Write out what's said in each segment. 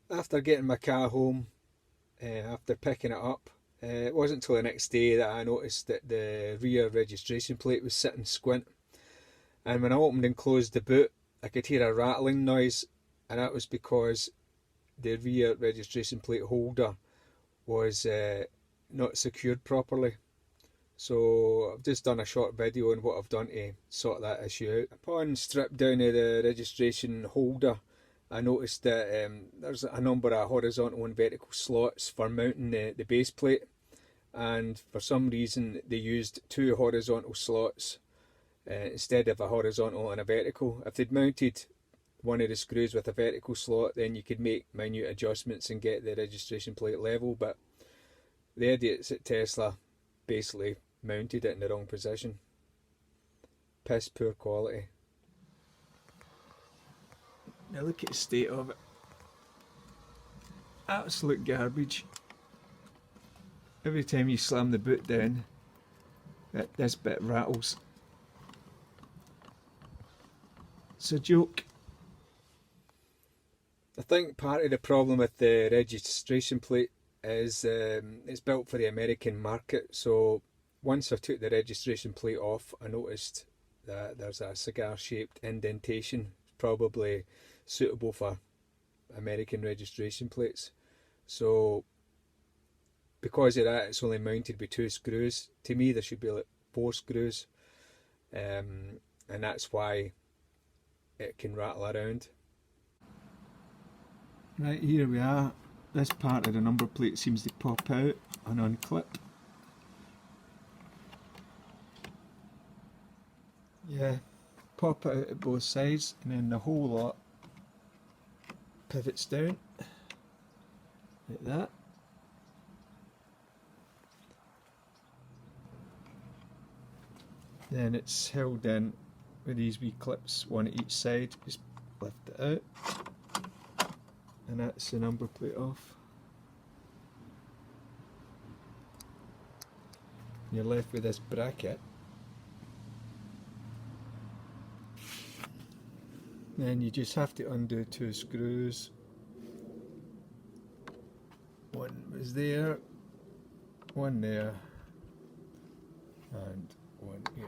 After getting my car home, after picking it up, it wasn't until the next day that I noticed that the rear registration plate was sitting squint. And when I opened and closed the boot, I could hear a rattling noise, and that was because the rear registration plate holder was not secured properly. So I've just done a short video on what I've done to sort that issue out. Upon strip down of the registration holder, I noticed that there's a number of horizontal and vertical slots for mounting the base plate, and for some reason they used two horizontal slots instead of a horizontal and a vertical. If they'd mounted one of the screws with a vertical slot, then you could make minute adjustments and get the registration plate level, but the idiots at Tesla basically mounted it in the wrong position. Piss poor quality. Now look at the state of it. Absolute garbage. Every time you slam the boot down, this bit rattles. It's a joke. I think part of the problem with the registration plate is it's built for the American market. So once I took the registration plate off, I noticed that there's a cigar-shaped indentation, probably suitable for American registration plates. So because of that, it's only mounted with two screws. To me, there should be like four screws, and that's why it can rattle around. Right, here we are. This part of the number plate seems to pop out and unclip. Yeah, pop it out at both sides, and then the whole lot pivots down like that. Then it's held in with these wee clips, one at each side. Just lift it out, and that's the number plate off. You're left with this bracket. Then you just have to undo two screws. One was there, one there, and one here.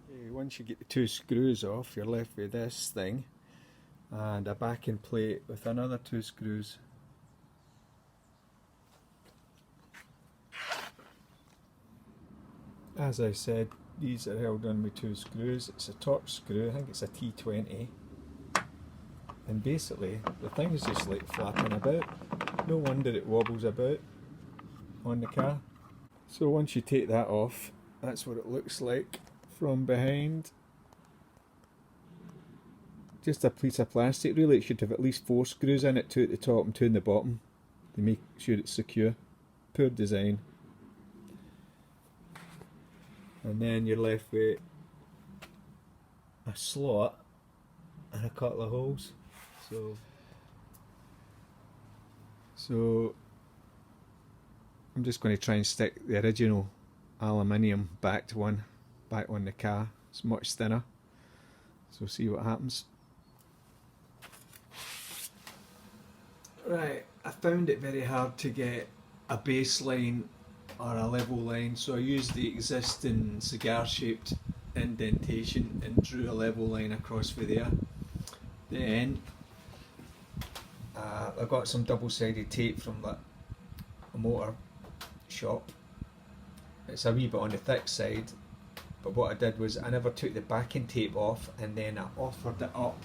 Okay, once you get the two screws off, you're left with this thing and a backing plate with another two screws. As I said, these are held on with two screws. It's a Torx screw, I think it's a T20, and basically the thing is just like flapping about. No wonder it wobbles about on the car. So once you take that off, that's what it looks like from behind. Just a piece of plastic really. It should have at least four screws in it, two at the top and two in the bottom, to make sure it's secure. Poor design. And then you're left with a slot and a couple of holes. So I'm just going to try and stick the original aluminium back on the car. It's much thinner, so see what happens. Right, I found it very hard to get a baseline or a level line, so I used the existing cigar shaped indentation and drew a level line across for there. Then I got some double-sided tape from a motor shop. It's a wee bit on the thick side, but what I did was I never took the backing tape off, and then I offered it up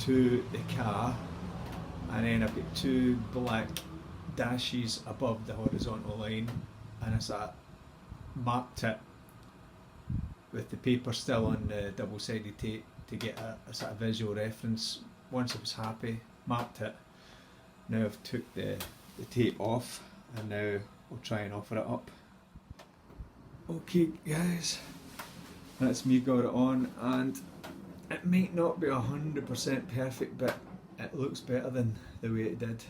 to the car, and then I've got two black dashes above the horizontal line, and I sort of marked it with the paper still on the double-sided tape to get a sort of visual reference. Once I was happy, marked it. Now I've took the tape off, and now we'll try and offer it up. Okay guys, that's me got it on, and it might not be 100% perfect, but it looks better than the way it did.